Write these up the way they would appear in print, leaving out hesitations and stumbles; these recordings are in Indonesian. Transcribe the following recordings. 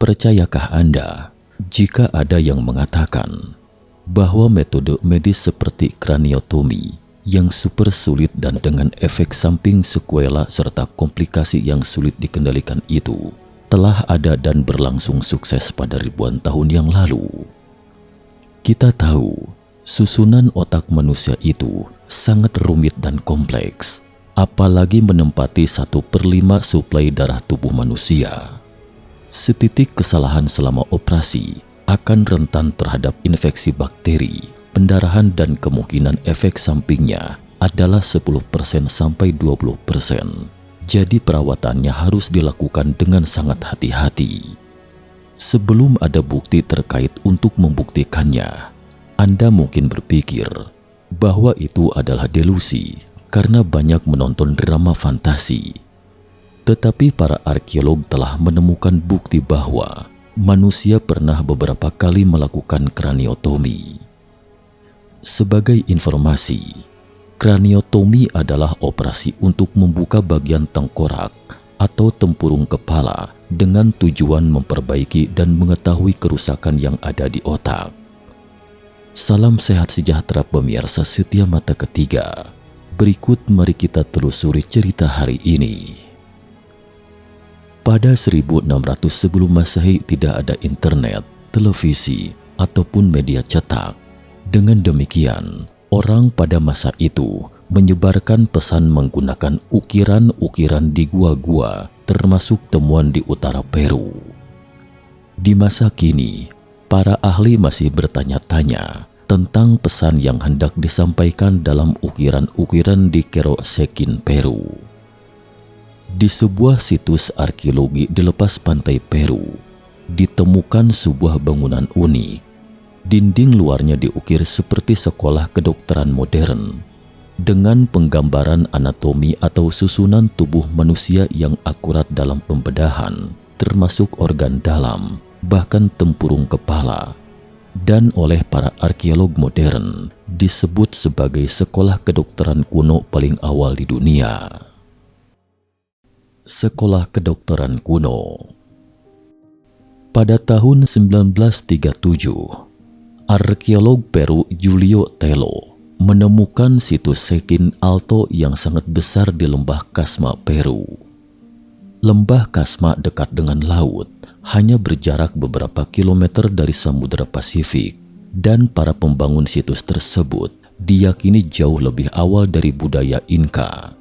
Percayakah Anda jika ada yang mengatakan bahwa metode medis seperti kraniotomi yang super sulit dan dengan efek samping sekuela serta komplikasi yang sulit dikendalikan itu telah ada dan berlangsung sukses pada ribuan tahun yang lalu? Kita tahu susunan otak manusia itu sangat rumit dan kompleks, apalagi menempati 1/5 suplai darah tubuh manusia. Setitik kesalahan selama operasi akan rentan terhadap infeksi bakteri, pendarahan, dan kemungkinan efek sampingnya adalah 10% sampai 20%. Jadi perawatannya harus dilakukan dengan sangat hati-hati. Sebelum ada bukti terkait untuk membuktikannya, Anda mungkin berpikir bahwa itu adalah delusi karena banyak menonton drama fantasi. Tetapi para arkeolog telah menemukan bukti bahwa manusia pernah beberapa kali melakukan kraniotomi. Sebagai informasi, kraniotomi adalah operasi untuk membuka bagian tengkorak atau tempurung kepala dengan tujuan memperbaiki dan mengetahui kerusakan yang ada di otak. Salam sehat sejahtera pemirsa setia mata ketiga. Berikut mari kita telusuri cerita hari ini. Pada 1600 sebelum Masehi tidak ada internet, televisi, ataupun media cetak. Dengan demikian, orang pada masa itu menyebarkan pesan menggunakan ukiran-ukiran di gua-gua, termasuk temuan di utara Peru. Di masa kini, para ahli masih bertanya-tanya tentang pesan yang hendak disampaikan dalam ukiran-ukiran di Cerro Sequin, Peru. Di sebuah situs arkeologi di lepas pantai Peru, ditemukan sebuah bangunan unik. Dinding luarnya diukir seperti sekolah kedokteran modern, dengan penggambaran anatomi atau susunan tubuh manusia yang akurat dalam pembedahan, termasuk organ dalam, bahkan tempurung kepala, dan oleh para arkeolog modern disebut sebagai sekolah kedokteran kuno paling awal di dunia. Sekolah kedokteran kuno. Pada tahun 1937, arkeolog Peru Julio Tello menemukan situs Sequin Alto yang sangat besar di lembah Casma, Peru. Lembah Casma dekat dengan laut, hanya berjarak beberapa kilometer dari Samudra Pasifik, dan para pembangun situs tersebut diyakini jauh lebih awal dari budaya Inka.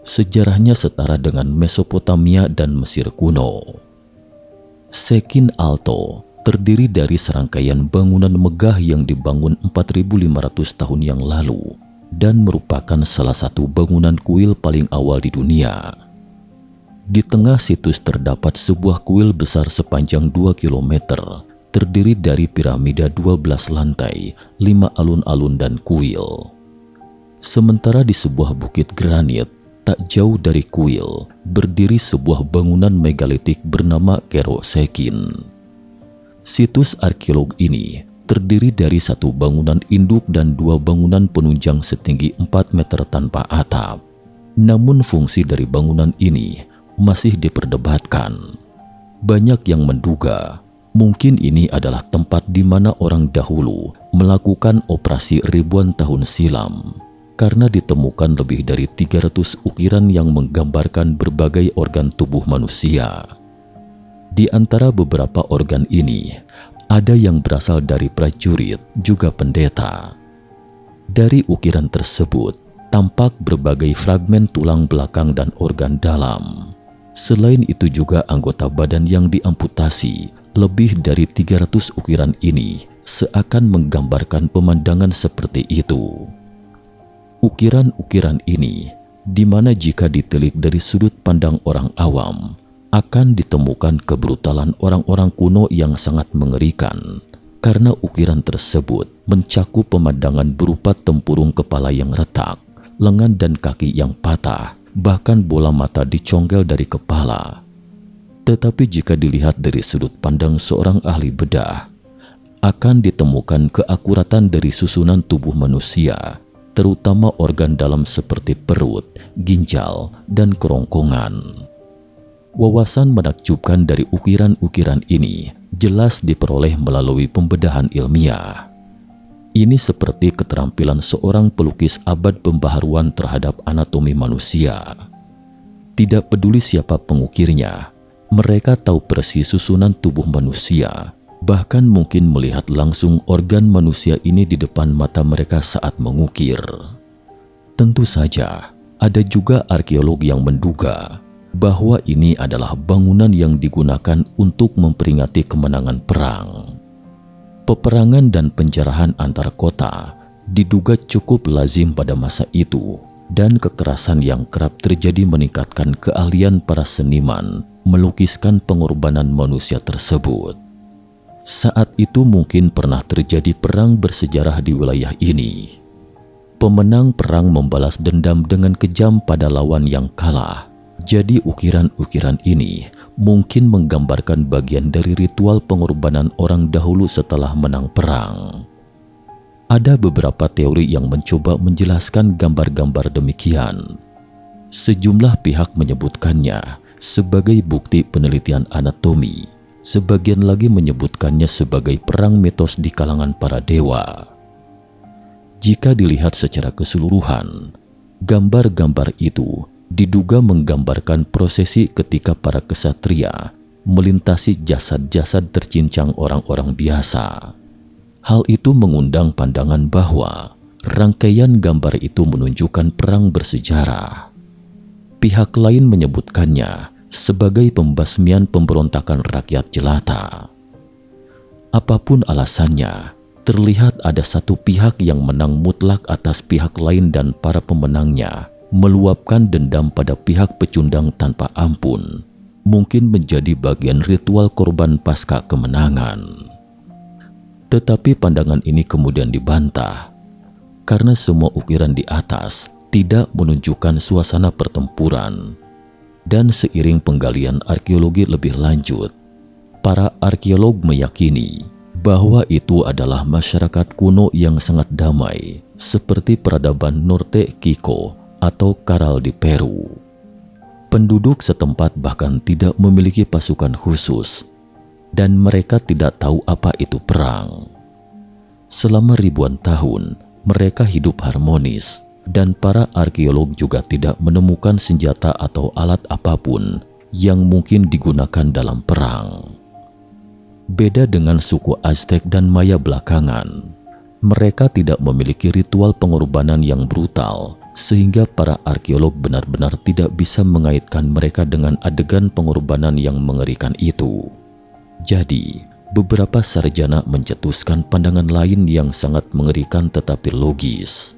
Sejarahnya setara dengan Mesopotamia dan Mesir kuno. Sequin Alto terdiri dari serangkaian bangunan megah yang dibangun 4.500 tahun yang lalu dan merupakan salah satu bangunan kuil paling awal di dunia. Di tengah situs terdapat sebuah kuil besar sepanjang 2 km, terdiri dari piramida 12 lantai, 5 alun-alun dan kuil. Sementara di sebuah bukit granit tak jauh dari kuil, berdiri sebuah bangunan megalitik bernama Cerro Sequin. Situs arkeolog ini terdiri dari satu bangunan induk dan 2 bangunan penunjang setinggi 4 meter tanpa atap. Namun fungsi dari bangunan ini masih diperdebatkan. Banyak yang menduga mungkin ini adalah tempat di mana orang dahulu melakukan operasi ribuan tahun silam, karena ditemukan lebih dari 300 ukiran yang menggambarkan berbagai organ tubuh manusia. Di antara beberapa organ ini, ada yang berasal dari prajurit, juga pendeta. Dari ukiran tersebut, tampak berbagai fragmen tulang belakang dan organ dalam. Selain itu juga anggota badan yang diamputasi. Lebih dari 300 ukiran ini seakan menggambarkan pemandangan seperti itu. Ukiran-ukiran ini, di mana jika ditelik dari sudut pandang orang awam, akan ditemukan kebrutalan orang-orang kuno yang sangat mengerikan, karena ukiran tersebut mencakup pemandangan berupa tempurung kepala yang retak, lengan dan kaki yang patah, bahkan bola mata dicongkel dari kepala. Tetapi jika dilihat dari sudut pandang seorang ahli bedah, akan ditemukan keakuratan dari susunan tubuh manusia, terutama organ dalam seperti perut, ginjal, dan kerongkongan. Wawasan menakjubkan dari ukiran-ukiran ini jelas diperoleh melalui pembedahan ilmiah. Ini seperti keterampilan seorang pelukis abad pembaharuan terhadap anatomi manusia. Tidak peduli siapa pengukirnya, mereka tahu persis susunan tubuh manusia, bahkan mungkin melihat langsung organ manusia ini di depan mata mereka saat mengukir. Tentu saja, ada juga arkeolog yang menduga bahwa ini adalah bangunan yang digunakan untuk memperingati kemenangan perang. Peperangan dan penjarahan antar kota diduga cukup lazim pada masa itu, dan kekerasan yang kerap terjadi meningkatkan keahlian para seniman melukiskan pengorbanan manusia tersebut. Saat itu mungkin pernah terjadi perang bersejarah di wilayah ini. Pemenang perang membalas dendam dengan kejam pada lawan yang kalah. Jadi ukiran-ukiran ini mungkin menggambarkan bagian dari ritual pengorbanan orang dahulu setelah menang perang. Ada beberapa teori yang mencoba menjelaskan gambar-gambar demikian. Sejumlah pihak menyebutkannya sebagai bukti penelitian anatomi, sebagian lagi menyebutkannya sebagai perang mitos di kalangan para dewa. Jika dilihat secara keseluruhan, gambar-gambar itu diduga menggambarkan prosesi ketika para kesatria melintasi jasad-jasad tercincang orang-orang biasa. Hal itu mengundang pandangan bahwa rangkaian gambar itu menunjukkan perang bersejarah. Pihak lain menyebutkannya sebagai pembasmian pemberontakan rakyat jelata. Apapun alasannya, terlihat ada satu pihak yang menang mutlak atas pihak lain dan para pemenangnya meluapkan dendam pada pihak pecundang tanpa ampun, mungkin menjadi bagian ritual korban pasca kemenangan. Tetapi pandangan ini kemudian dibantah, karena semua ukiran di atas tidak menunjukkan suasana pertempuran. Dan seiring penggalian arkeologi lebih lanjut, para arkeolog meyakini bahwa itu adalah masyarakat kuno yang sangat damai, seperti peradaban Norte Kiko atau Caral di Peru. Penduduk setempat bahkan tidak memiliki pasukan khusus, dan mereka tidak tahu apa itu perang. Selama ribuan tahun, mereka hidup harmonis, dan para arkeolog juga tidak menemukan senjata atau alat apapun yang mungkin digunakan dalam perang. Beda dengan suku Aztec dan Maya belakangan, mereka tidak memiliki ritual pengorbanan yang brutal, sehingga para arkeolog benar-benar tidak bisa mengaitkan mereka dengan adegan pengorbanan yang mengerikan itu. Jadi, beberapa sarjana mencetuskan pandangan lain yang sangat mengerikan tetapi logis.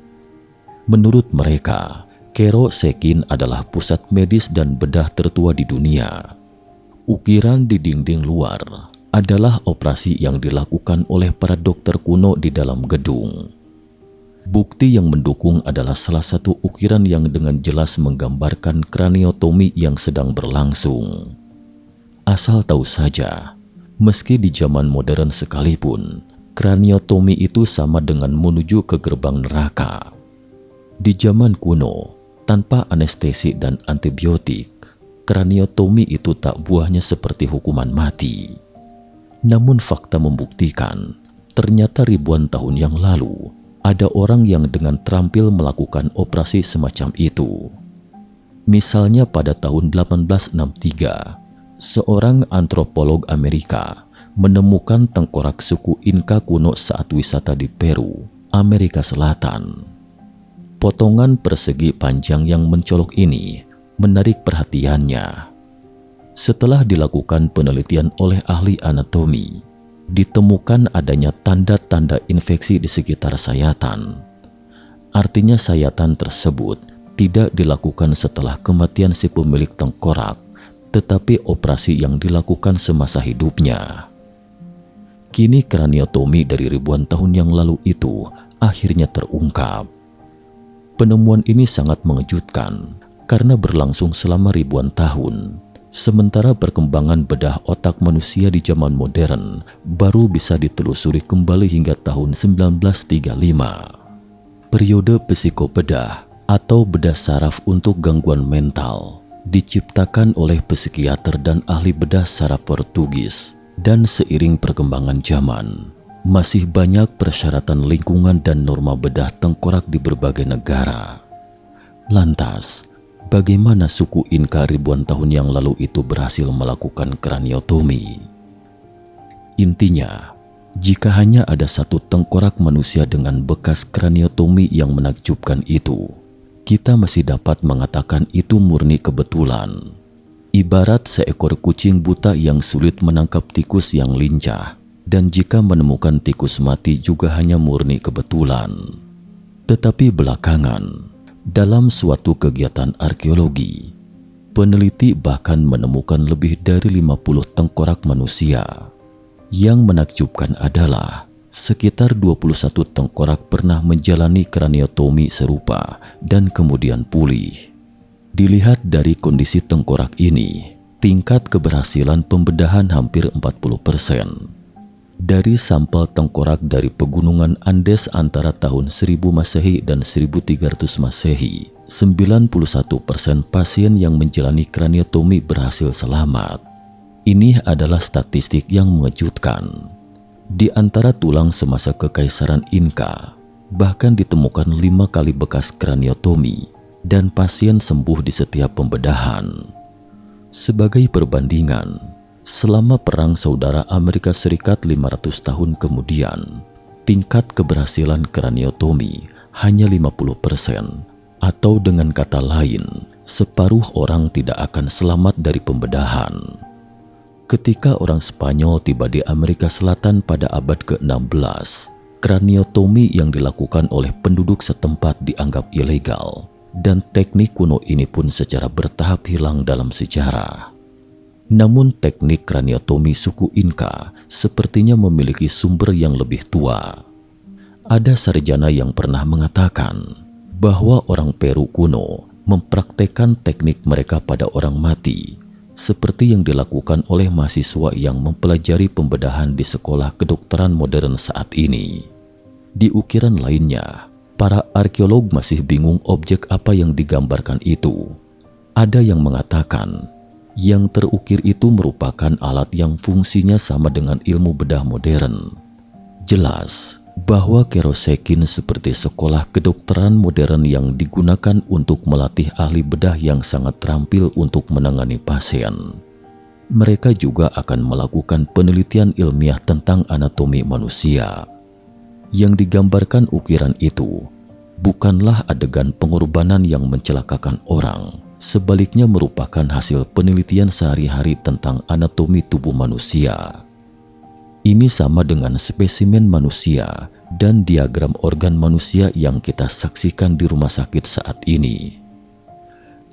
Menurut mereka, Kero Sekin adalah pusat medis dan bedah tertua di dunia. Ukiran di dinding luar adalah operasi yang dilakukan oleh para dokter kuno di dalam gedung. Bukti yang mendukung adalah salah satu ukiran yang dengan jelas menggambarkan kraniotomi yang sedang berlangsung. Asal tahu saja, meski di zaman modern sekalipun, kraniotomi itu sama dengan menuju ke gerbang neraka. Di zaman kuno, tanpa anestesi dan antibiotik, kraniotomi itu tak buahnya seperti hukuman mati. Namun fakta membuktikan, ternyata ribuan tahun yang lalu, ada orang yang dengan terampil melakukan operasi semacam itu. Misalnya pada tahun 1863, seorang antropolog Amerika menemukan tengkorak suku Inka kuno saat wisata di Peru, Amerika Selatan. Potongan persegi panjang yang mencolok ini menarik perhatiannya. Setelah dilakukan penelitian oleh ahli anatomi, ditemukan adanya tanda-tanda infeksi di sekitar sayatan. Artinya sayatan tersebut tidak dilakukan setelah kematian si pemilik tengkorak, tetapi operasi yang dilakukan semasa hidupnya. Kini kraniotomi dari ribuan tahun yang lalu itu akhirnya terungkap. Penemuan ini sangat mengejutkan karena berlangsung selama ribuan tahun. Sementara perkembangan bedah otak manusia di zaman modern baru bisa ditelusuri kembali hingga tahun 1935. Periode psikobedah atau bedah saraf untuk gangguan mental diciptakan oleh psikiater dan ahli bedah saraf Portugis, dan seiring perkembangan zaman, masih banyak persyaratan lingkungan dan norma bedah tengkorak di berbagai negara. Lantas, bagaimana suku Inka ribuan tahun yang lalu itu berhasil melakukan kraniotomi? Intinya, jika hanya ada satu tengkorak manusia dengan bekas kraniotomi yang menakjubkan itu, kita masih dapat mengatakan itu murni kebetulan. Ibarat seekor kucing buta yang sulit menangkap tikus yang lincah, dan jika menemukan tikus mati juga hanya murni kebetulan. Tetapi belakangan, dalam suatu kegiatan arkeologi, peneliti bahkan menemukan lebih dari 50 tengkorak manusia. Yang menakjubkan adalah sekitar 21 tengkorak pernah menjalani kraniotomi serupa dan kemudian pulih. Dilihat dari kondisi tengkorak ini, tingkat keberhasilan pembedahan hampir 40%. Dari sampel tengkorak dari pegunungan Andes antara tahun 1000 Masehi dan 1300 Masehi, 91% pasien yang menjalani kraniotomi berhasil selamat. Ini adalah statistik yang mengejutkan. Di antara tulang semasa kekaisaran Inka, bahkan ditemukan 5 kali bekas kraniotomi dan pasien sembuh di setiap pembedahan. Sebagai perbandingan, selama Perang Saudara Amerika Serikat 500 tahun kemudian, tingkat keberhasilan kraniotomi hanya 50%, atau dengan kata lain, separuh orang tidak akan selamat dari pembedahan. Ketika orang Spanyol tiba di Amerika Selatan pada abad ke-16, kraniotomi yang dilakukan oleh penduduk setempat dianggap ilegal, dan teknik kuno ini pun secara bertahap hilang dalam sejarah. Namun teknik kraniotomi suku Inka sepertinya memiliki sumber yang lebih tua. Ada sarjana yang pernah mengatakan bahwa orang Peru kuno mempraktekkan teknik mereka pada orang mati, seperti yang dilakukan oleh mahasiswa yang mempelajari pembedahan di sekolah kedokteran modern saat ini. Di ukiran lainnya, para arkeolog masih bingung objek apa yang digambarkan itu. Ada yang mengatakan yang terukir itu merupakan alat yang fungsinya sama dengan ilmu bedah modern. Jelas bahwa kerosekin seperti sekolah kedokteran modern yang digunakan untuk melatih ahli bedah yang sangat terampil untuk menangani pasien. Mereka juga akan melakukan penelitian ilmiah tentang anatomi manusia. Yang digambarkan ukiran itu bukanlah adegan pengorbanan yang mencelakakan orang, sebaliknya merupakan hasil penelitian sehari-hari tentang anatomi tubuh manusia. Ini sama dengan spesimen manusia dan diagram organ manusia yang kita saksikan di rumah sakit saat ini.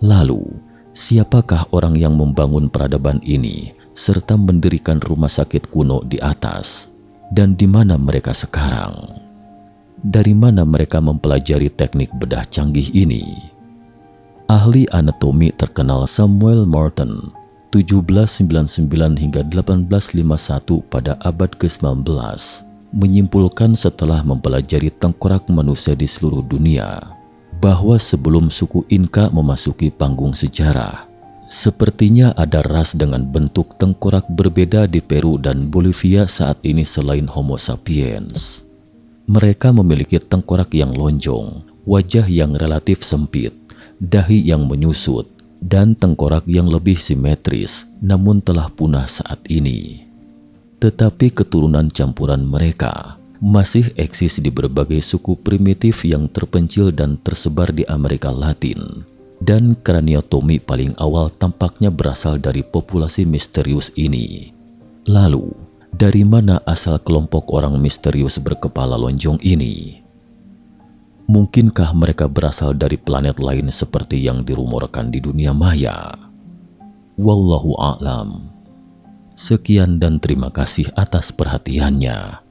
Lalu, siapakah orang yang membangun peradaban ini serta mendirikan rumah sakit kuno di atas? Dan di mana mereka sekarang? Dari mana mereka mempelajari teknik bedah canggih ini? Ahli anatomi terkenal Samuel Morton 1799 hingga 1851 pada abad ke-19 menyimpulkan setelah mempelajari tengkorak manusia di seluruh dunia bahwa sebelum suku Inka memasuki panggung sejarah, sepertinya ada ras dengan bentuk tengkorak berbeda di Peru dan Bolivia saat ini selain Homo sapiens. Mereka memiliki tengkorak yang lonjong, wajah yang relatif sempit, dahi yang menyusut, dan tengkorak yang lebih simetris, namun telah punah saat ini. Tetapi keturunan campuran mereka masih eksis di berbagai suku primitif yang terpencil dan tersebar di Amerika Latin, dan kraniotomi paling awal tampaknya berasal dari populasi misterius ini. Lalu, dari mana asal kelompok orang misterius berkepala lonjong ini? Mungkinkah mereka berasal dari planet lain seperti yang dirumorkan di dunia maya? Wallahu a'lam. Sekian dan terima kasih atas perhatiannya.